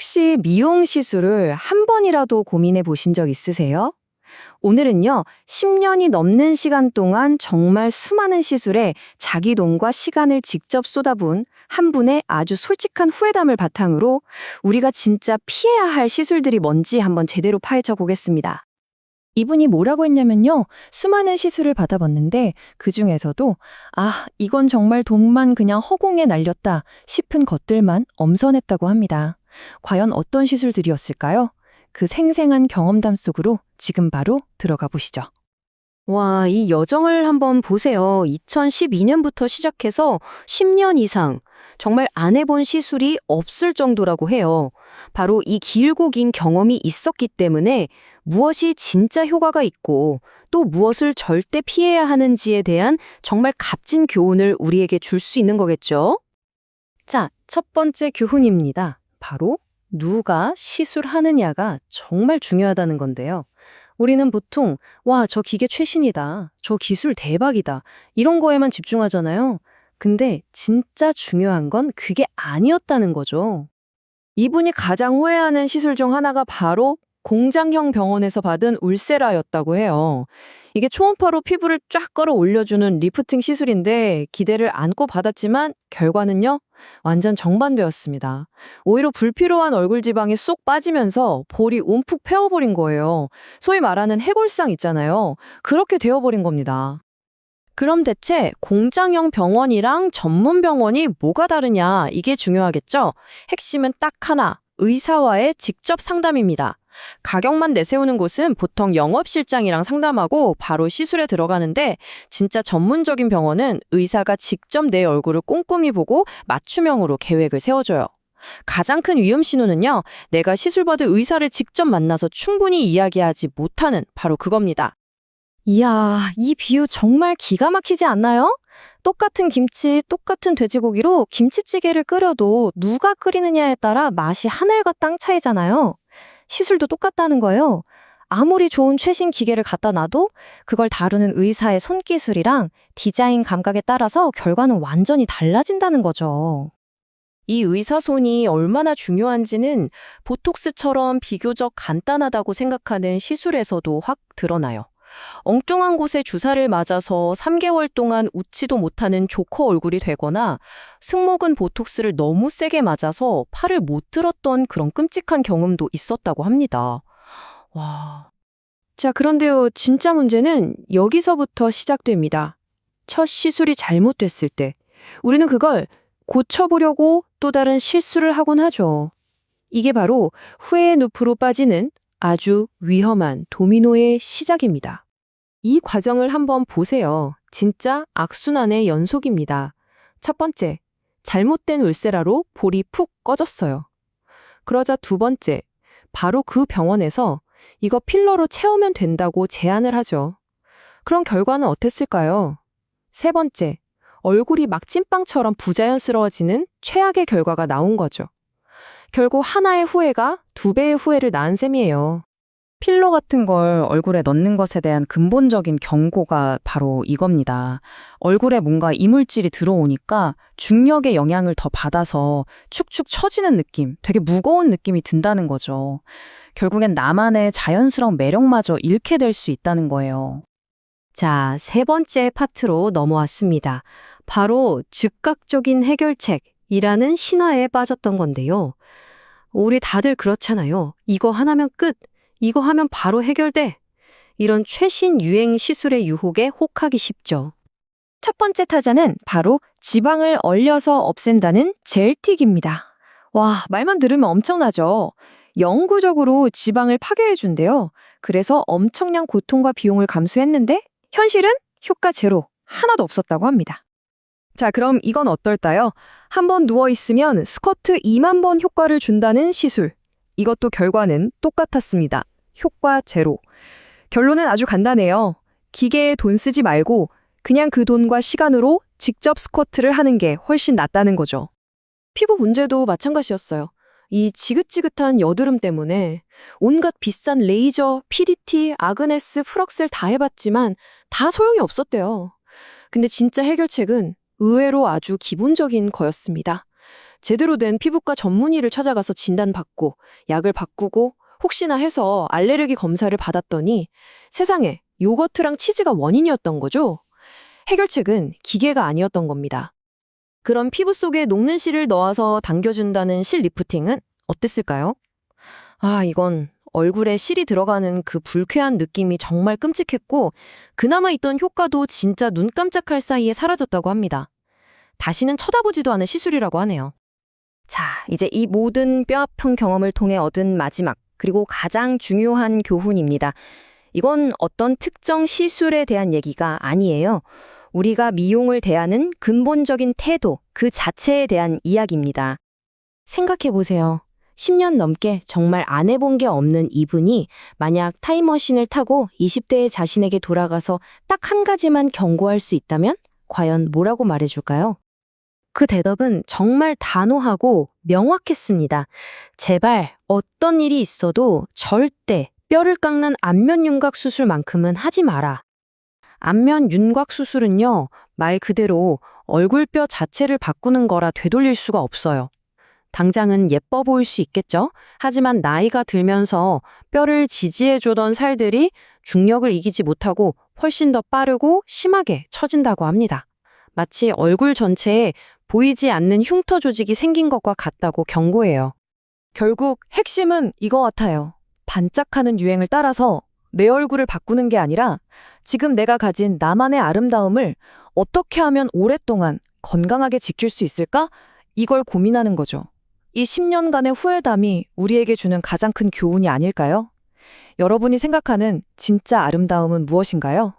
혹시 미용 시술을 한 번이라도 고민해 보신 적 있으세요? 오늘은요, 10년이 넘는 시간 동안 정말 수많은 시술에 자기 돈과 시간을 직접 쏟아부은 한 분의 아주 솔직한 후회담을 바탕으로 우리가 진짜 피해야 할 시술들이 뭔지 한번 제대로 파헤쳐 보겠습니다. 이분이 뭐라고 했냐면요, 수많은 시술을 받아봤는데 그중에서도 이건 정말 돈만 그냥 허공에 날렸다 싶은 것들만 엄선했다고 합니다. 과연 어떤 시술들이었을까요? 그 생생한 경험담 속으로 지금 바로 들어가 보시죠. 와, 이 여정을 한번 보세요. 2012년부터 시작해서 10년 이상 정말 안 해본 시술이 없을 정도라고 해요. 바로 이 길고 긴 경험이 있었기 때문에 무엇이 진짜 효과가 있고 또 무엇을 절대 피해야 하는지에 대한 정말 값진 교훈을 우리에게 줄 수 있는 거겠죠? 자, 첫 번째 교훈입니다. 바로 누가 시술하느냐가 정말 중요하다는 건데요. 우리는 보통 저 기계 최신이다, 저 기술 대박이다 이런 거에만 집중하잖아요. 근데 진짜 중요한 건 그게 아니었다는 거죠. 이분이 가장 후회하는 시술 중 하나가 바로 공장형 병원에서 받은 울세라였다고 해요. 이게 초음파로 피부를 쫙 끌어 올려주는 리프팅 시술인데 기대를 안고 받았지만 결과는요, 완전 정반대였습니다. 오히려 불필요한 얼굴 지방이 쏙 빠지면서 볼이 움푹 패어버린 거예요. 소위 말하는 해골상 있잖아요. 그렇게 되어버린 겁니다. 그럼 대체 공장형 병원이랑 전문 병원이 뭐가 다르냐, 이게 중요하겠죠? 핵심은 딱 하나, 의사와의 직접 상담입니다. 가격만 내세우는 곳은 보통 영업실장이랑 상담하고 바로 시술에 들어가는데, 진짜 전문적인 병원은 의사가 직접 내 얼굴을 꼼꼼히 보고 맞춤형으로 계획을 세워줘요. 가장 큰 위험 신호는요, 내가 시술받을 의사를 직접 만나서 충분히 이야기하지 못하는 바로 그겁니다. 이야, 이 비유 정말 기가 막히지 않나요? 똑같은 김치, 똑같은 돼지고기로 김치찌개를 끓여도 누가 끓이느냐에 따라 맛이 하늘과 땅 차이잖아요. 시술도 똑같다는 거예요. 아무리 좋은 최신 기계를 갖다 놔도 그걸 다루는 의사의 손기술이랑 디자인 감각에 따라서 결과는 완전히 달라진다는 거죠. 이 의사 손이 얼마나 중요한지는 보톡스처럼 비교적 간단하다고 생각하는 시술에서도 확 드러나요. 엉뚱한 곳에 주사를 맞아서 3개월 동안 웃지도 못하는 조커 얼굴이 되거나 승모근 보톡스를 너무 세게 맞아서 팔을 못 들었던 그런 끔찍한 경험도 있었다고 합니다. 와. 자, 그런데요, 진짜 문제는 여기서부터 시작됩니다. 첫 시술이 잘못됐을 때 우리는 그걸 고쳐보려고 또 다른 실수를 하곤 하죠. 이게 바로 후회의 늪으로 빠지는 아주 위험한 도미노의 시작입니다. 이 과정을 한번 보세요. 진짜 악순환의 연속입니다. 첫 번째, 잘못된 울세라로 볼이 푹 꺼졌어요. 그러자 두 번째, 바로 그 병원에서 이거 필러로 채우면 된다고 제안을 하죠. 그럼 결과는 어땠을까요? 세 번째, 얼굴이 막 찐빵처럼 부자연스러워지는 최악의 결과가 나온 거죠. 결국 하나의 후회가 두 배의 후회를 낳은 셈이에요. 필러 같은 걸 얼굴에 넣는 것에 대한 근본적인 경고가 바로 이겁니다. 얼굴에 뭔가 이물질이 들어오니까 중력의 영향을 더 받아서 축축 처지는 느낌, 되게 무거운 느낌이 든다는 거죠. 결국엔 나만의 자연스러운 매력마저 잃게 될 수 있다는 거예요. 자, 세 번째 파트로 넘어왔습니다. 바로 즉각적인 해결책이라는 신화에 빠졌던 건데요. 우리 다들 그렇잖아요. 이거 하나면 끝. 이거 하면 바로 해결돼. 이런 최신 유행 시술의 유혹에 혹하기 쉽죠. 첫 번째 타자는 바로 지방을 얼려서 없앤다는 젤틱입니다. 와, 말만 들으면 엄청나죠? 영구적으로 지방을 파괴해준대요. 그래서 엄청난 고통과 비용을 감수했는데 현실은 효과 제로, 하나도 없었다고 합니다. 자, 그럼 이건 어떨까요? 한번 누워있으면 스쿼트 2만 번 효과를 준다는 시술. 이것도 결과는 똑같았습니다. 효과 제로. 결론은 아주 간단해요. 기계에 돈 쓰지 말고 그냥 그 돈과 시간으로 직접 스쿼트를 하는 게 훨씬 낫다는 거죠. 피부 문제도 마찬가지였어요. 이 지긋지긋한 여드름 때문에 온갖 비싼 레이저, PDT, 아그네스, 프럭셀 다 해봤지만 다 소용이 없었대요. 근데 진짜 해결책은 의외로 아주 기본적인 거였습니다. 제대로 된 피부과 전문의를 찾아가서 진단받고 약을 바꾸고 혹시나 해서 알레르기 검사를 받았더니 세상에 요거트랑 치즈가 원인이었던 거죠. 해결책은 기계가 아니었던 겁니다. 그럼 피부 속에 녹는 실을 넣어서 당겨준다는 실 리프팅은 어땠을까요? 이건 얼굴에 실이 들어가는 그 불쾌한 느낌이 정말 끔찍했고 그나마 있던 효과도 진짜 눈 깜짝할 사이에 사라졌다고 합니다. 다시는 쳐다보지도 않은 시술이라고 하네요. 자, 이제 이 모든 뼈 아픈 경험을 통해 얻은 마지막 그리고 가장 중요한 교훈입니다. 이건 어떤 특정 시술에 대한 얘기가 아니에요. 우리가 미용을 대하는 근본적인 태도, 그 자체에 대한 이야기입니다. 생각해 보세요. 10년 넘게 정말 안 해본 게 없는 이분이 만약 타임머신을 타고 20대의 자신에게 돌아가서 딱 한 가지만 경고할 수 있다면 과연 뭐라고 말해줄까요? 그 대답은 정말 단호하고 명확했습니다. 제발 어떤 일이 있어도 절대 뼈를 깎는 안면 윤곽 수술만큼은 하지 마라. 안면 윤곽 수술은요, 말 그대로 얼굴뼈 자체를 바꾸는 거라 되돌릴 수가 없어요. 당장은 예뻐 보일 수 있겠죠? 하지만 나이가 들면서 뼈를 지지해주던 살들이 중력을 이기지 못하고 훨씬 더 빠르고 심하게 처진다고 합니다. 마치 얼굴 전체에 보이지 않는 흉터 조직이 생긴 것과 같다고 경고해요. 결국 핵심은 이거 같아요. 반짝하는 유행을 따라서 내 얼굴을 바꾸는 게 아니라 지금 내가 가진 나만의 아름다움을 어떻게 하면 오랫동안 건강하게 지킬 수 있을까? 이걸 고민하는 거죠. 이 10년간의 후회담이 우리에게 주는 가장 큰 교훈이 아닐까요? 여러분이 생각하는 진짜 아름다움은 무엇인가요?